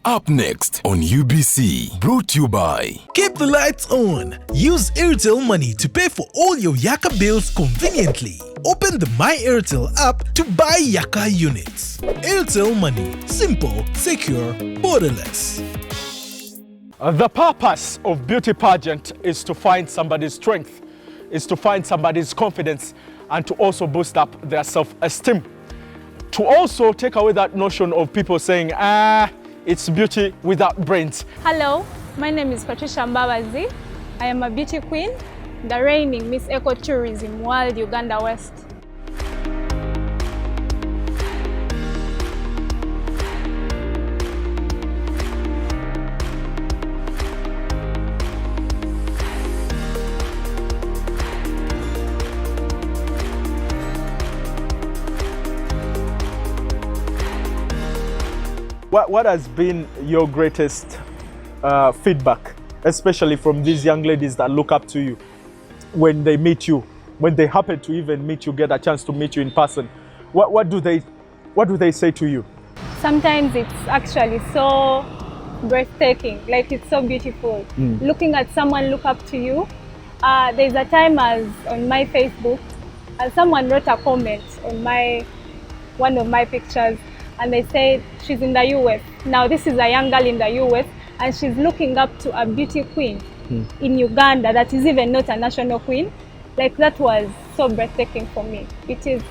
Up next on UBC, brought to you by... Keep the lights on. Use Airtel Money to pay for all your Yaka bills conveniently. Open the My Airtel app to buy Yaka units. Airtel Money. Simple, secure, borderless. The purpose of beauty pageant is to find somebody's strength, is to find somebody's confidence, and to also boost up their self-esteem. To also take away that notion of people saying, it's beauty without brains. Hello, my name is Patricia Mbabazi. I am a beauty queen, the reigning Miss Ecotourism World Uganda West. What has been your greatest feedback, especially from these young ladies that look up to you when they meet you, when they happen to even meet you, get a chance to meet you in person? What do they say to you? Sometimes it's actually so breathtaking, like it's so beautiful. Looking at someone look up to you. There's a time as on my Facebook, someone wrote a comment on one of my pictures, and they said she's in the US. Now this is a young girl in the US, and she's looking up to a beauty queen in Uganda that is even not a national queen. Like, that was so breathtaking for me. It is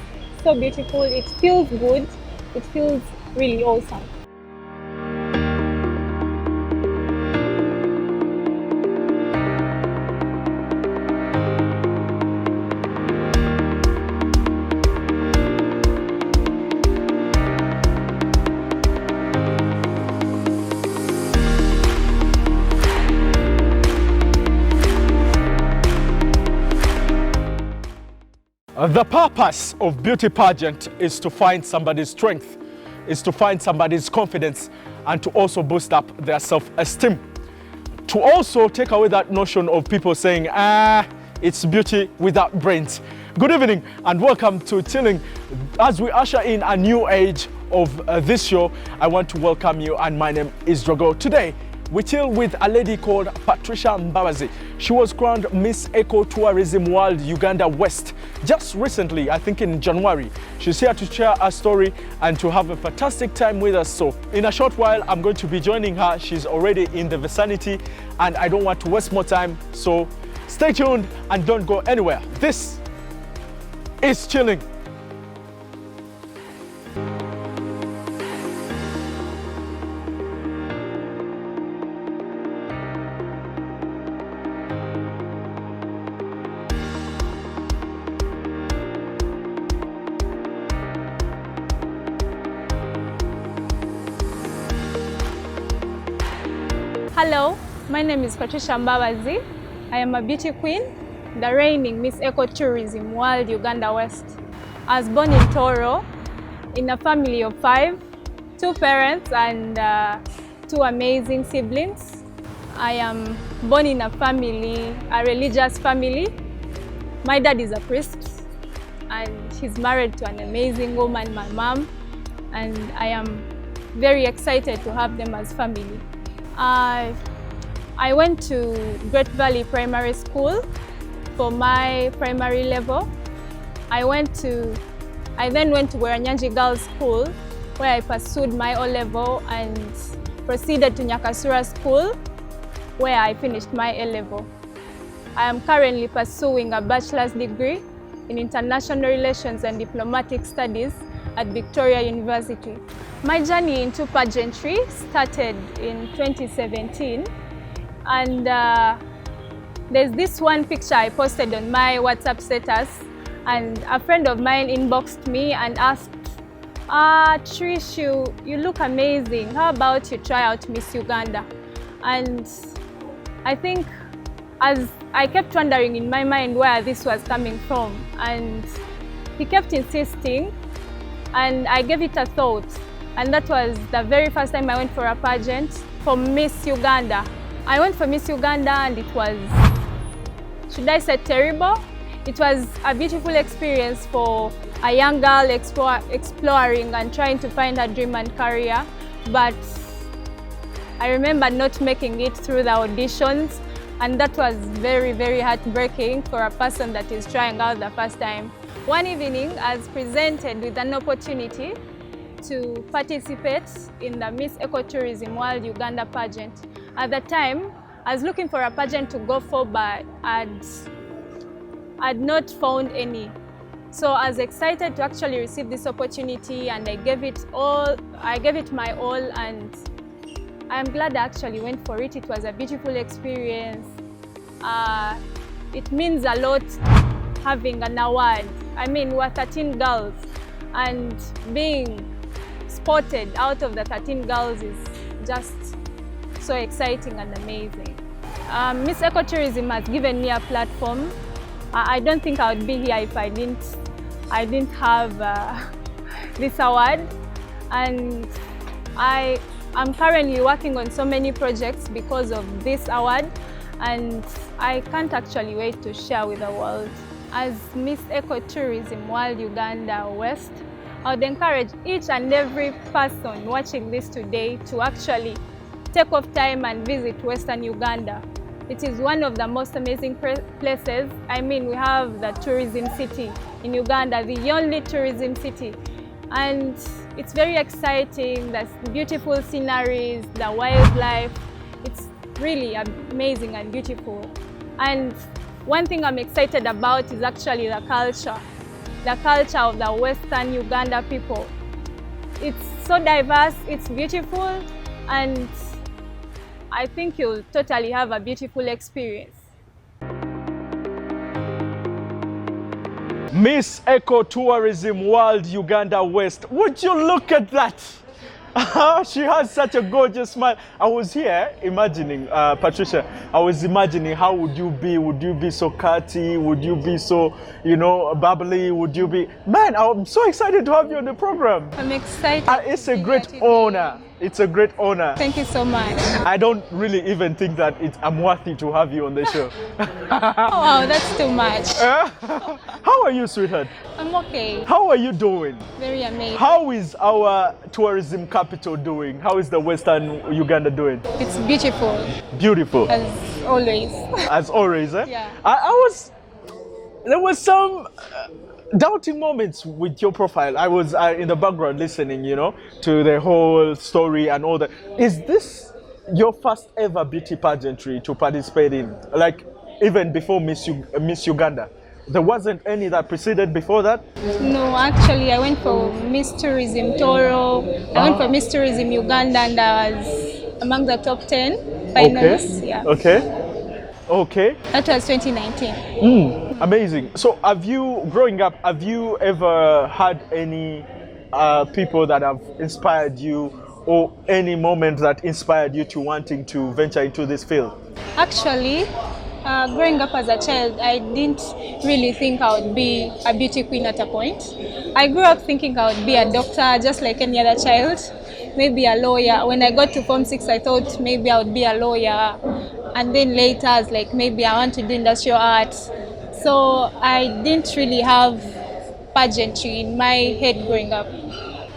so beautiful, it feels good, it feels really awesome. The purpose of beauty pageant is to find somebody's strength, is to find somebody's confidence, and to also boost up their self-esteem. To also take away that notion of people saying, it's beauty without brains. Good evening and welcome to Chilling. As we usher in a new age of this show, I want to welcome you, and my name is Drogo. Today, we chill with a lady called Patricia Mbabazi. She was crowned Miss Ecotourism World Uganda West just recently, I think in January. She's here to share her story and to have a fantastic time with us. So in a short while, I'm going to be joining her. She's already in the vicinity and I don't want to waste more time. So stay tuned and don't go anywhere. This is Chilling. Hello, my name is Patricia Mbabazi. I am a beauty queen, the reigning Miss Ecotourism World Uganda West. I was born in Toro, in a family of 5, 2 parents and 2 amazing siblings. I am born in a family, a religious family. My dad is a priest and he's married to an amazing woman, my mom, and I am very excited to have them as family. I went to Great Valley Primary School for my primary level. I then went to Weranyanji Girls School where I pursued my O-level and proceeded to Nyakasura School where I finished my A-level. I am currently pursuing a bachelor's degree in International Relations and Diplomatic Studies at Victoria University. My journey into pageantry started in 2017, and there's this one picture I posted on my WhatsApp status, and a friend of mine inboxed me and asked, Trish, you look amazing. How about you try out Miss Uganda? And I think as I kept wondering in my mind where this was coming from, and he kept insisting, and I gave it a thought. And that was the very first time I went for a pageant for Miss Uganda. I went for Miss Uganda and it was, should I say terrible? It was a beautiful experience for a young girl exploring and trying to find her dream and career. But I remember not making it through the auditions, and that was very, very heartbreaking for a person that is trying out the first time. One evening, I was presented with an opportunity to participate in the Miss Ecotourism World Uganda pageant. At the time, I was looking for a pageant to go for, but I'd not found any. So I was excited to actually receive this opportunity, and I gave it my all, and I'm glad I actually went for it. It was a beautiful experience. It means a lot having an award. I mean, we're 13 girls, and being spotted out of the 13 girls is just so exciting and amazing. Miss Ecotourism has given me a platform. I don't think I would be here if I didn't have this award, and I'm currently working on so many projects because of this award, and I can't actually wait to share with the world. As Miss Ecotourism World Uganda West, I would encourage each and every person watching this today to actually take off time and visit Western Uganda. It is one of the most amazing places. I mean, we have the tourism city in Uganda, the only tourism city. And it's very exciting, the beautiful sceneries, the wildlife. It's really amazing and beautiful. And one thing I'm excited about is actually the culture of the Western Uganda people. It's so diverse, it's beautiful, and I think you'll totally have a beautiful experience. Miss Ecotourism World Uganda West. Would you look at that? She has such a gorgeous smile. I was here imagining, Patricia, I was imagining how would you be? Would you be so catty? Would you be so, bubbly? Would you be... Man, I'm so excited to have you on the program. I'm excited. It's a great honor. It's a great honor. Thank you so much. I don't really even think that I'm worthy to have you on the show. Oh, wow, that's too much. How are you, sweetheart? I'm okay. How are you doing? Very amazing. How is our tourism capital doing? How is the Western Uganda doing? It's beautiful. Beautiful. As always. As always, eh? Yeah. There was some doubting moments with your profile. I was in the background listening, to the whole story and all that. Is this your first ever beauty pageantry to participate in? Like, even before Miss Uganda? There wasn't any that preceded before that? No, actually, I went for Miss Tourism Toro. I went for Miss Tourism Uganda, and I was among the top 10 finalists. Okay. Yeah. Okay. That was 2019. Amazing. So growing up, have you ever had any people that have inspired you, or any moment that inspired you to wanting to venture into this field? Actually, growing up as a child, I didn't really think I would be a beauty queen at a point. I grew up thinking I would be a doctor, just like any other child, maybe a lawyer. When I got to Form 6, I thought maybe I would be a lawyer. And then later, I was like, maybe I want to do industrial arts. So I didn't really have pageantry in my head growing up.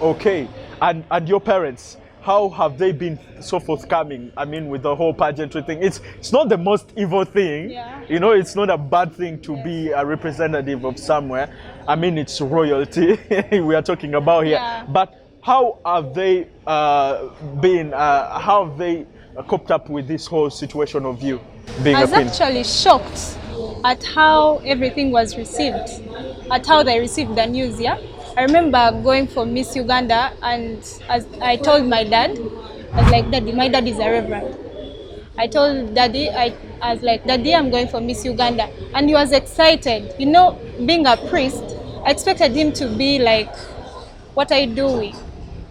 Okay. And your parents, how have they been so forthcoming? I mean, with the whole pageantry thing, it's not the most evil thing. Yeah. It's not a bad thing to be a representative of somewhere. I mean, it's royalty we are talking about here. Yeah. But how have they how have they coped up with this whole situation of you being I a was queen? actually shocked at how everything was received, at how they received the news, yeah? I remember going for Miss Uganda, and as I told my dad, I was like, Daddy, my dad is a reverend. I told Daddy, I was like, Daddy, I'm going for Miss Uganda. And he was excited. Being a priest, I expected him to be like, what are you doing?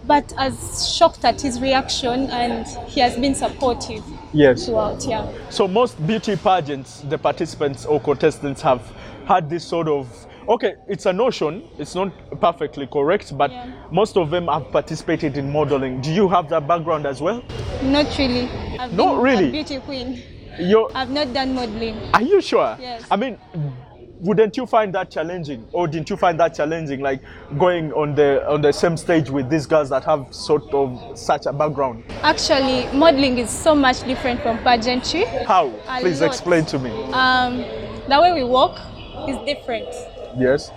But I was shocked at his reaction, and he has been supportive throughout, yeah. So most beauty pageants, the participants or contestants have had this sort of, okay, it's a notion, it's not perfectly correct, but most of them have participated in modeling. Do you have that background as well? Not really. I've been really? a beauty queen. You're, I've not done modeling. are you sure? Yes. I mean, wouldn't you find that challenging, or didn't you find that challenging, like going on the same stage with these girls that have sort of such a background? Actually, modeling is so much different from pageantry. How? A Please lot. explain to me. The way we walk is different. Yes.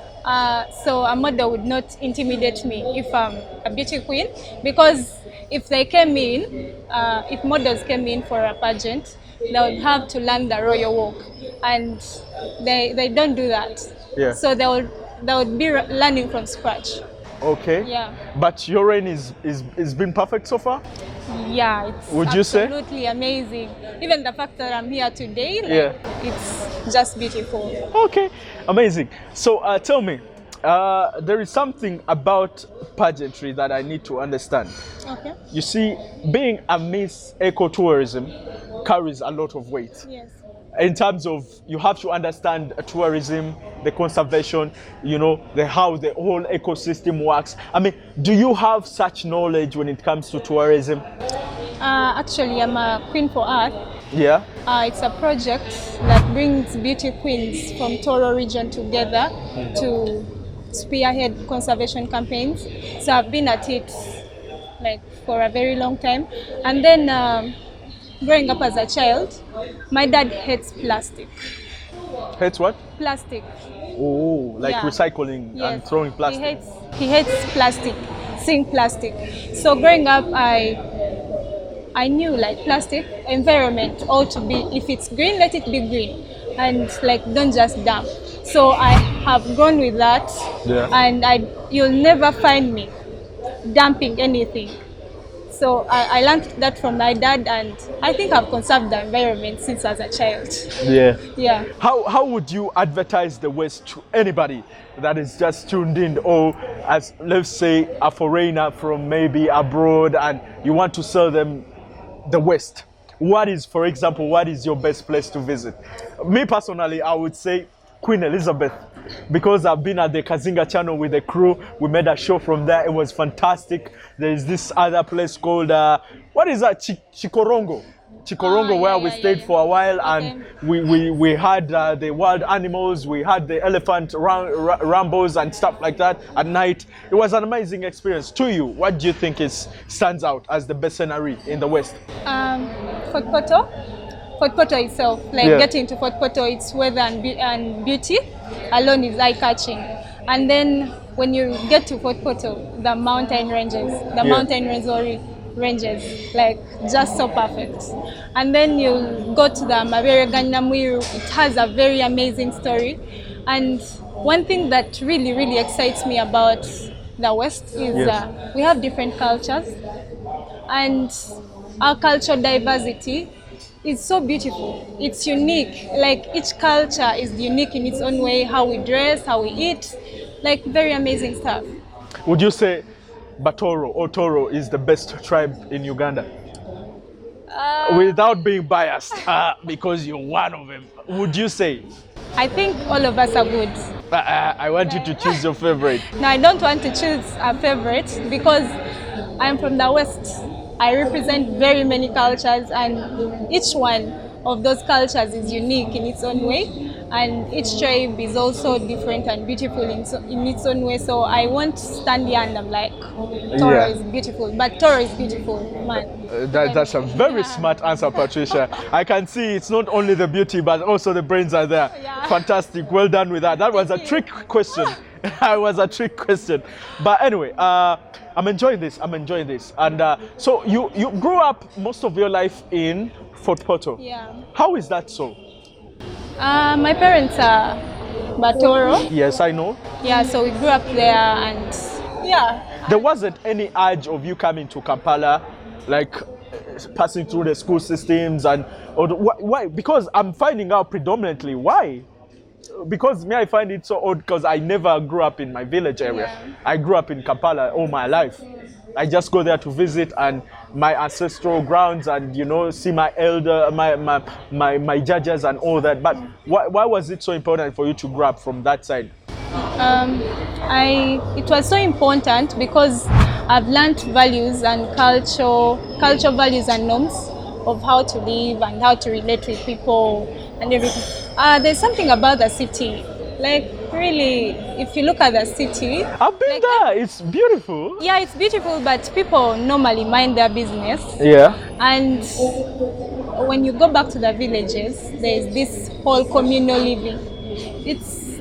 So a model would not intimidate me if I'm a beauty queen, because if they came in, if models came in for a pageant, they would have to learn the royal walk, and they don't do that. Yeah. So they would be learning from scratch. Okay. Yeah. But your reign is been perfect so far? Yeah, it's Would you say? absolutely amazing. Even the fact that I'm here today, like, Yeah. it's just beautiful. Okay, amazing. So tell me, there is something about pageantry that I need to understand. Okay. You see, being a Miss Ecotourism carries a lot of weight. Yes. In terms of, you have to understand tourism, the conservation, you know, how the whole ecosystem works. I mean, do you have such knowledge when it comes to tourism? Actually, I'm a Queen for Earth. Yeah. It's a project that brings beauty queens from Toro region together to spearhead conservation campaigns. So I've been at it like for a very long time. And then growing up as a child, my dad hates plastic. Hates what? Plastic. Oh, like Yeah. recycling Yes. and throwing plastic. He hates plastic, seeing plastic. So growing up, I knew like plastic environment ought to be, if it's green, let it be green, and like don't just dump. So I have gone with that, Yeah. and you'll never find me dumping anything. So I learned that from my dad, and I think I've conserved the environment since as a child. Yeah. Yeah. How would you advertise the West to anybody that is just tuned in, or as, let's say, a foreigner from maybe abroad, and you want to sell them the West? What is, for example, what is your best place to visit? Me personally, I would say Queen Elizabeth, because I've been at the Kazinga channel with the crew. We made a show from there. It was fantastic. There is this other place called, what is that? Chikorongo, where we stayed for a while, and we had the wild animals, we had the elephant rambos and stuff like that at night. It was an amazing experience. To you, what do you think stands out as the best scenery in the West? Fort Portal itself, like getting to Fort Portal, its weather and beauty alone is eye-catching. And then when you get to Fort Portal, the mountain ranges, ranges, like just so perfect. And then you go to the Mabereganya Mwiru. It has a very amazing story. And one thing that really, really excites me about the West is we have different cultures, and our cultural diversity is so beautiful. It's unique. Like each culture is unique in its own way, how we dress, how we eat, like very amazing stuff. Would you say Batoro or Toro is the best tribe in Uganda? Without being biased, because you're one of them, would you say? I think all of us are good. I want you to choose your favorite. No, I don't want to choose a favorite because I'm from the West. I represent very many cultures, and each one of those cultures is unique in its own way, and each tribe is also different and beautiful in its own way. So I won't stand here and I'm like, Toro is beautiful, but Toro is beautiful, man. That's a very smart answer, Patricia. I can see it's not only the beauty, but also the brains are there. Yeah. Fantastic, well done with that. That was a trick question. It was a trick question. But anyway, I'm enjoying this. And so you grew up most of your life in Fort Portal. Yeah. How is that so? My parents are Batoro. Yes, I know. Yeah, so we grew up there, and yeah. There wasn't any urge of you coming to Kampala, like passing through the school systems why? Because I'm finding out predominantly why. Because me, I find it so odd because I never grew up in my village area. Yeah. I grew up in Kampala all my life. I just go there to visit and my ancestral grounds and see my elder, my judges and all that. But why was it so important for you to grow up from that side? It was so important because I've learned values and cultural values and norms of how to live and how to relate with people and everything. There's something about the city Like really, if you look at the city, I've been there. It's beautiful. yeah, it's beautiful, but people normally mind their business. Yeah. And when you go back to the villages, there's this whole communal living.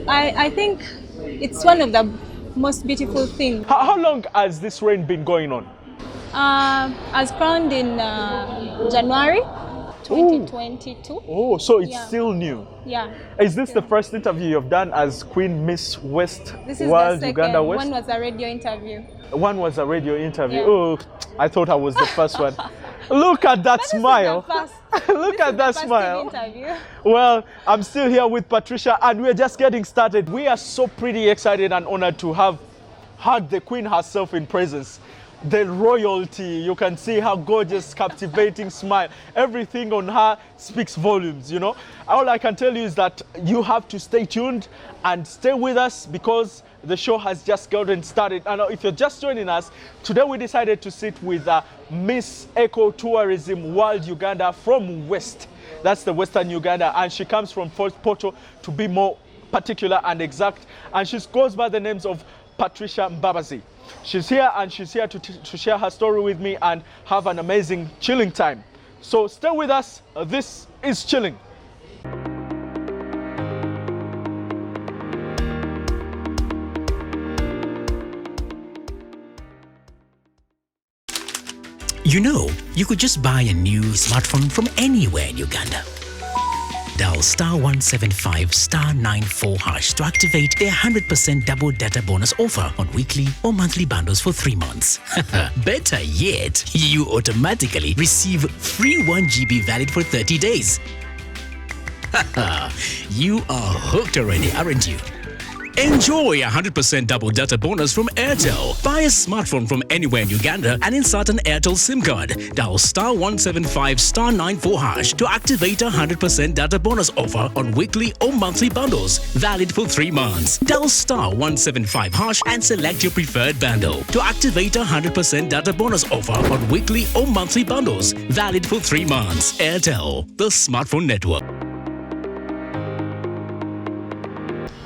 I think it's one of the most beautiful things. How long has this rain been going on? As crowned in January 2022. Oh, so it's Yeah. still new. Yeah. Is this the first interview you've done as Queen Miss West This is World the second. Uganda West? One was a radio interview. One was a radio interview. Yeah. Oh, I thought I was the first one. Look at that smile. Look at that smile. Interview. Well, I'm still here with Patricia and we're just getting started. We are so pretty excited and honored to have had the Queen herself in presence. The royalty, you can see her gorgeous, captivating smile. Everything on her speaks volumes, you know. All I can tell you is that you have to stay tuned and stay with us because the show has just gotten started. And if you're just joining us, today we decided to sit with Miss Eco Tourism World Uganda from West. That's the Western Uganda, and she comes from Fort Portal, to be more particular and exact. And she goes by the names of Patricia Mbabazi. She's here and she's here to share her story with me and have an amazing chilling time. So stay with us. This is Chilling. You know, you could just buy a new smartphone from anywhere in Uganda. Dial *175 *94 hash to activate their 100% double data bonus offer on weekly or monthly bundles for 3 months. Better yet, you automatically receive free 1 GB valid for 30 days. You are hooked already, aren't you? Enjoy 100% double data bonus from Airtel. Buy a smartphone from anywhere in Uganda and insert an Airtel SIM card. Dial *175 *94 hash to activate a 100% data bonus offer on weekly or monthly bundles, valid for 3 months. Dial *175 hash and select your preferred bundle to activate a 100% data bonus offer on weekly or monthly bundles, valid for 3 months. Airtel, the smartphone network.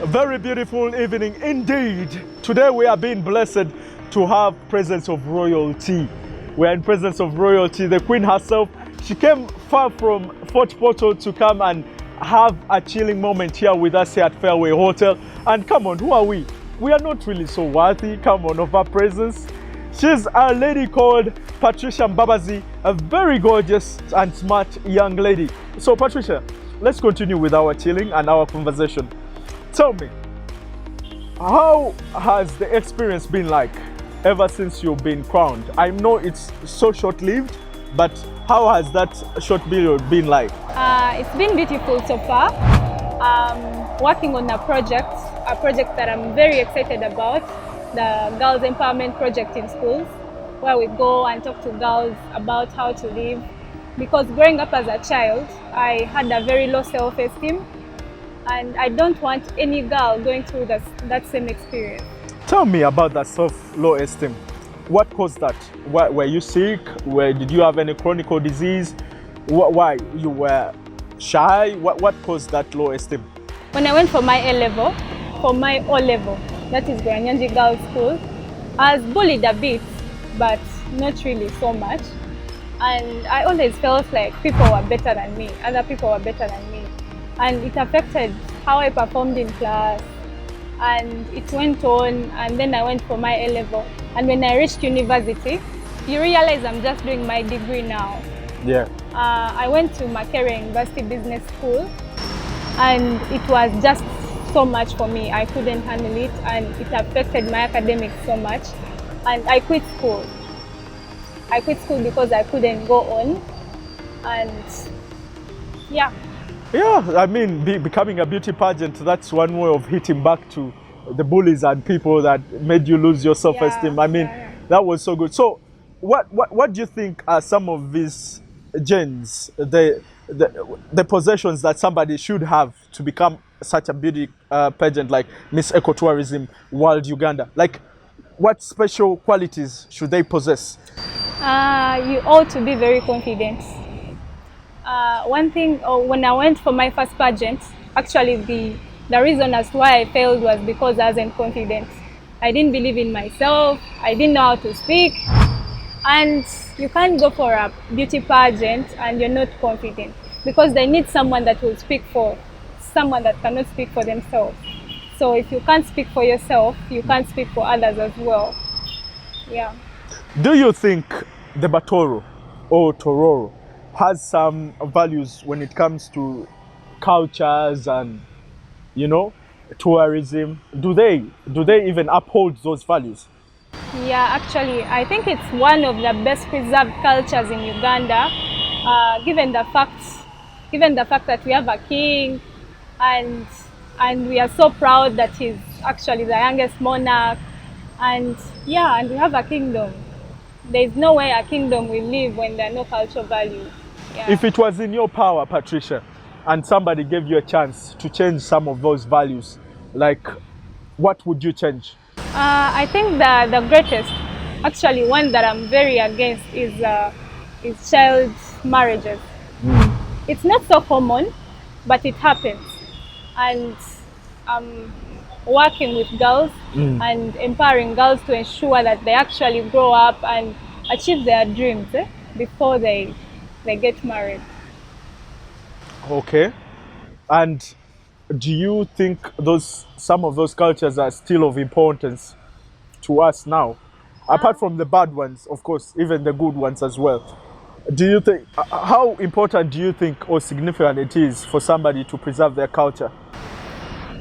A very beautiful evening indeed. Today we are being blessed to have presence of royalty. We are in presence of royalty. The Queen herself, she came far from Fort Portal to come and have a chilling moment here with us here at Fairway Hotel. And come on, who are we? We are not really so worthy, come on, of her presence. She's a lady called Patricia Mbabazi, a very gorgeous and smart young lady. So Patricia, let's continue with our chilling and our conversation. Tell me, how has the experience been like ever since you've been crowned? I know it's so short-lived, but how has that short period been like? It's been beautiful so far. Working on a project that I'm very excited about, the Girls Empowerment Project in schools, where we go and talk to girls about how to live. Because growing up as a child, I had a very low self-esteem. And I don't want any girl going through that same experience. Tell me about that low esteem. What caused that? Were you sick? Did you have any chronic disease? Why? You were shy? What caused that low esteem? When I went for my A-level, for my O-level, that is Gwanyanji Girls School, I was bullied a bit, but not really so much. And I always felt like people were better than me, other people were better than me. And it affected how I performed in class, and it went on, and then I went for my A-level. And when I reached university, you realize I'm just doing my degree now. Yeah. I went to Makerere University Business School, and it was just so much for me. I couldn't handle it, and it affected my academics so much. And I quit school. I quit school because I couldn't go on, and yeah. Yeah, I mean, becoming a beauty pageant, that's one way of hitting back to the bullies and people that made you lose your self-esteem. I mean, that was so good. So what do you think are some of these genes, the possessions that somebody should have to become such a beauty pageant like Miss Ecotourism World Uganda? Like, what special qualities should they possess? You ought to be very confident. One thing, when I went for my first pageant, actually the reason as to why I failed was because I wasn't confident. I didn't believe in myself. I didn't know how to speak. And you can't go for a beauty pageant and you're not confident, because they need someone that will speak for someone that cannot speak for themselves. So if you can't speak for yourself, you can't speak for others as well. Yeah. Do you think the Batoro or Tororo has some values when it comes to cultures and, tourism? Do they even uphold those values? Yeah, actually, I think it's one of the best preserved cultures in Uganda, given the fact that we have a king, and we are so proud that he's actually the youngest monarch, and we have a kingdom. There's no way a kingdom will live when there are no cultural values. Yeah. If it was in your power, Patricia, and somebody gave you a chance to change some of those values, like, what would you change? I think the greatest, actually one that I'm very against, is child marriages. It's not so common, but it happens. And I'm working with girls and empowering girls to ensure that they actually grow up and achieve their dreams before they get married. Okay. And do you think some of those cultures are still of importance to us now? Apart from the bad ones, of course, even the good ones as well. Do you think, how important do you think or significant it is for somebody to preserve their culture?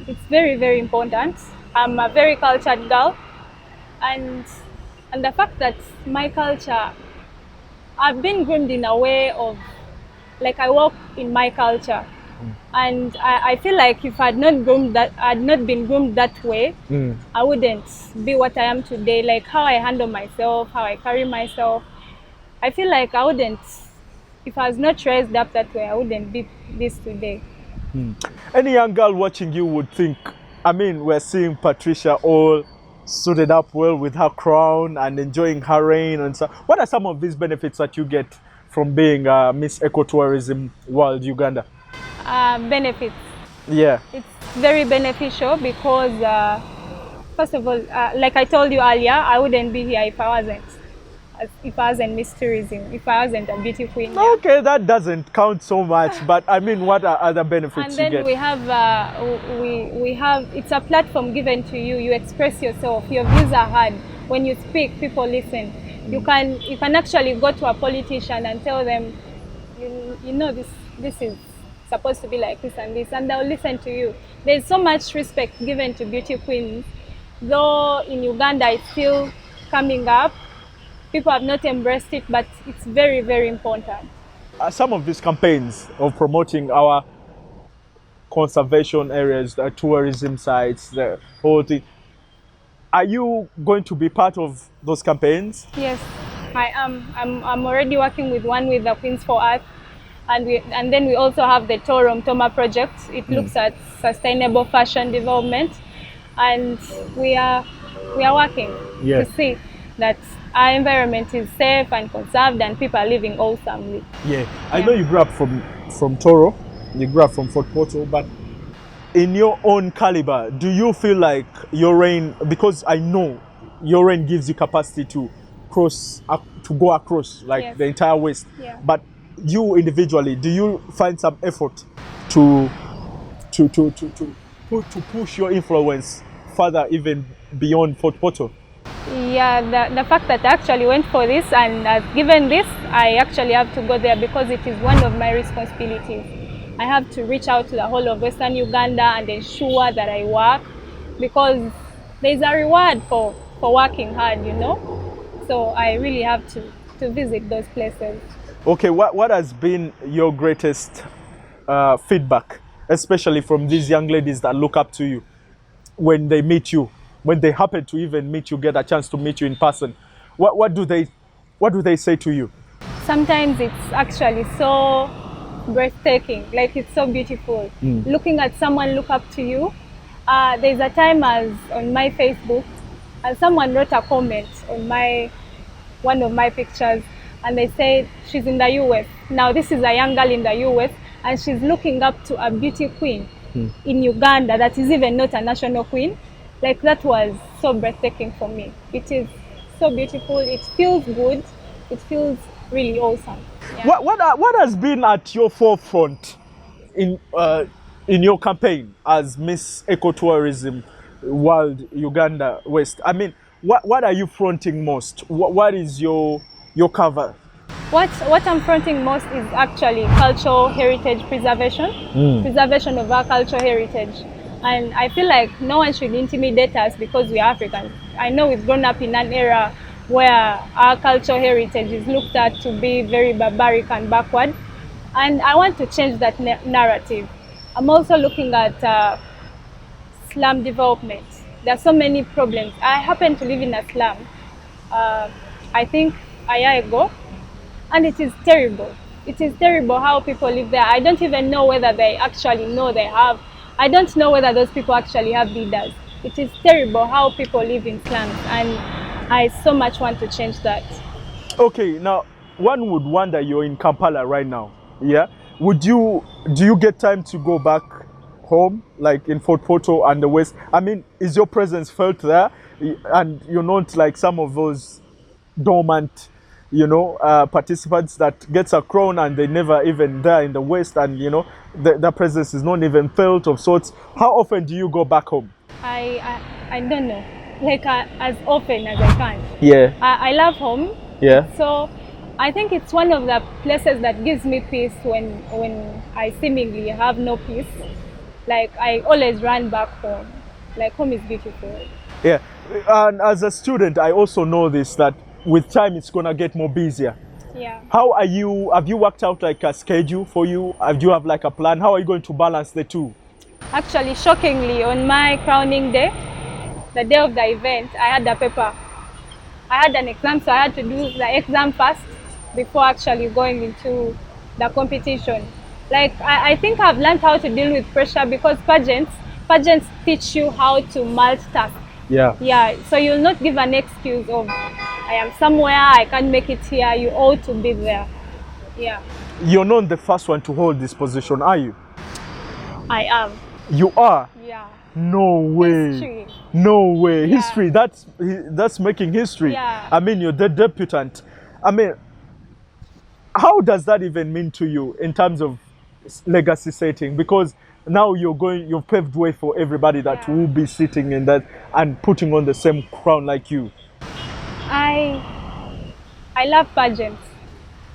It's very, very important. I'm a very cultured girl, and the fact that my culture, I've been groomed in a way of, like, I walk in my culture, and I feel like if I'd not been groomed that way, I wouldn't be what I am today. Like how I handle myself, how I carry myself. I feel like I wouldn't, if I was not raised up that way, I wouldn't be this today. Any young girl watching you would think, we're seeing Patricia all suited up well with her crown and enjoying her reign and so. What are some of these benefits that you get from being Miss Ecotourism World Uganda? Benefits. Yeah. It's very beneficial because, first of all, like I told you earlier, I wouldn't be here if I wasn't Miss Tourism, if I wasn't a beauty queen. Yeah. Okay, that doesn't count so much, but what are other benefits you get? And then we have, it's a platform given to you. You express yourself. Your views are heard. When you speak, people listen. You can actually go to a politician and tell them, this is supposed to be like this, and they'll listen to you. There's so much respect given to beauty queens, though in Uganda it's still coming up. People have not embraced it, but it's very, very important. Some of these campaigns of promoting our conservation areas, the tourism sites, the whole thing, are you going to be part of those campaigns? Yes, I am. I'm already working with the Queens for Earth, and then we also have the Toro Mtoma project. It looks at sustainable fashion development, and we are working to see that our environment is safe and conserved and people are living awesomely. Yeah, I know you grew up from Toro, you grew up from Fort Portal, but in your own caliber, do you feel like your reign, because I know your reign gives you capacity to go across like the entire West, but you individually, do you find some effort to push your influence further, even beyond Fort Portal? Yeah, the fact that I actually went for this and given this, I actually have to go there because it is one of my responsibilities. I have to reach out to the whole of Western Uganda and ensure that I work, because there's a reward for working hard, So I really have to visit those places. Okay, what has been your greatest feedback, especially from these young ladies that look up to you when they meet you? When they happen to even meet you, get a chance to meet you in person, what do they say to you? Sometimes it's actually so breathtaking, like it's so beautiful. Looking at someone look up to you. There's a time as on my Facebook, and someone wrote a comment on one of my pictures, and they said she's in the US. Now this is a young girl in the US, and she's looking up to a beauty queen in Uganda that is even not a national queen. Like, that was so breathtaking for me. It is so beautiful. It feels good. It feels really awesome. Yeah. What has been at your forefront in your campaign as Miss Ecotourism World Uganda West? I mean, what are you fronting most? What is your cover? What I'm fronting most is actually cultural heritage preservation, preservation of our cultural heritage. And I feel like no one should intimidate us because we are Africans. I know we've grown up in an era where our cultural heritage is looked at to be very barbaric and backward. And I want to change that narrative. I'm also looking at slum development. There are so many problems. I happen to live in a slum, I think a year ago, and it is terrible. It is terrible how people live there. I don't even know whether they actually know they have. I don't know whether those people actually have leaders. It is terrible how people live in slums, and I so much want to change that. Okay, now one would wonder, you're in Kampala right now, yeah? Do you get time to go back home, like in Fort Portal and the West? I mean, is your presence felt there? And you're not like some of those dormant, participants that gets a crown and they never even there in the West, and their presence is not even felt of sorts. How often do you go back home? I don't know, like as often as I can. Yeah. I love home. Yeah. So I think it's one of the places that gives me peace when I seemingly have no peace. Like, I always run back home. Like, home is beautiful. Yeah. And as a student, I also know this, that with time it's gonna get more busier. Yeah. How are you? Have you worked out like a schedule for you? Do you have like a plan? How are you going to balance the two? Actually, shockingly, on my crowning day, the day of the event, I had a paper. I had an exam, so I had to do the exam first before actually going into the competition. Like, I think I've learned how to deal with pressure because pageants teach you how to multitask. Yeah. Yeah, so you'll not give an excuse of, I am somewhere, I can't make it here, you ought to be there. Yeah. You're not the first one to hold this position, are you? I am. You are? Yeah. No way. History. No way. Yeah. History. That's making history. Yeah. I mean, you're the debutant. I mean, how does that even mean to you in terms of legacy setting? Because now you've paved way for everybody that will be sitting in that and putting on the same crown like you. I love pageants,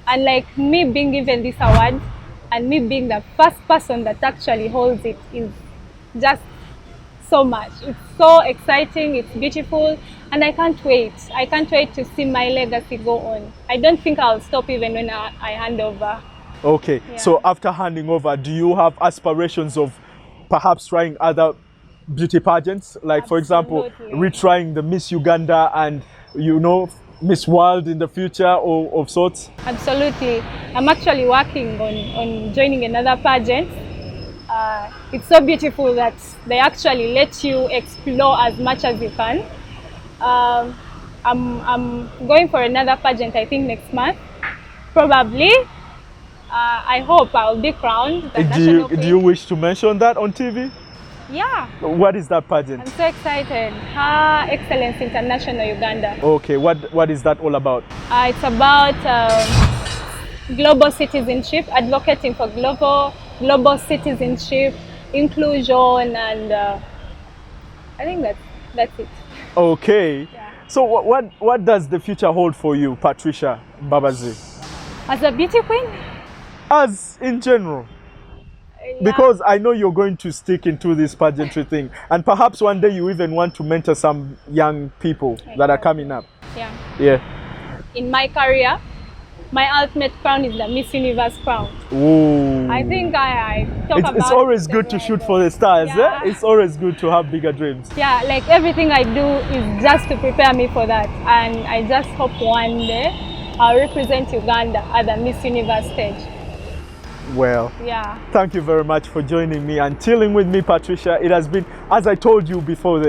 and like me being given this award and me being the first person that actually holds it is just so much. It's so exciting, it's beautiful, and I can't wait. I can't wait to see my legacy go on. I don't think I'll stop even when I hand over. Okay, Yeah. So after handing over, do you have aspirations of perhaps trying other beauty pageants? Like, for example, Absolutely. retrying the Miss Uganda and, Miss World in the future or of sorts? Absolutely. I'm actually working on joining another pageant. It's so beautiful that they actually let you explore as much as you can. I'm going for another pageant, I think next month, probably. I hope I'll be crowned the national queen. Do you wish to mention that on TV? Yeah. What is that pageant? I'm so excited. Her Excellence International Uganda. Okay, what is that all about? It's about global citizenship, advocating for global citizenship, inclusion, and I think that's it. Okay. Yeah. So what does the future hold for you, Patricia Mbabazi? As a beauty queen? As in general. Yeah. Because I know you're going to stick into this pageantry thing, and perhaps one day you even want to mentor some young people that are coming up. Yeah. Yeah. In my career, my ultimate crown is the Miss Universe crown. Ooh. I think I talk about It's always it good to everywhere shoot I for go. the stars. Yeah. Eh? It's always good to have bigger dreams. Yeah, like everything I do is just to prepare me for that, and I just hope one day I'll represent Uganda at the Miss Universe stage. Well, Yeah. thank you very much for joining me and chilling with me, Patricia. It has been, as I told you before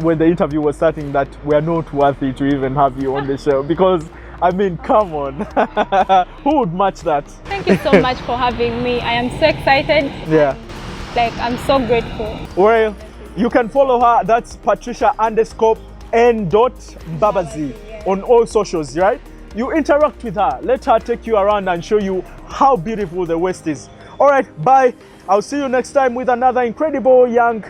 when the interview was starting, that we are not worthy to even have you on the show because, I mean, come on. Who would match that? Thank you so much for having me. I am so excited. Yeah. Like, I'm so grateful. Well, you can follow her. That's Patricia_N.Mbabazi on all socials, right? You interact with her. Let her take you around and show you how beautiful the West is. All right, bye. I'll see you next time with another incredible young,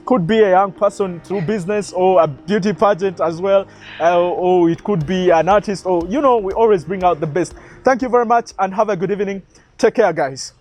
could be a young person through business or a beauty pageant as well, or it could be an artist, or, you know, we always bring out the best. Thank you very much and have a good evening. Take care, guys.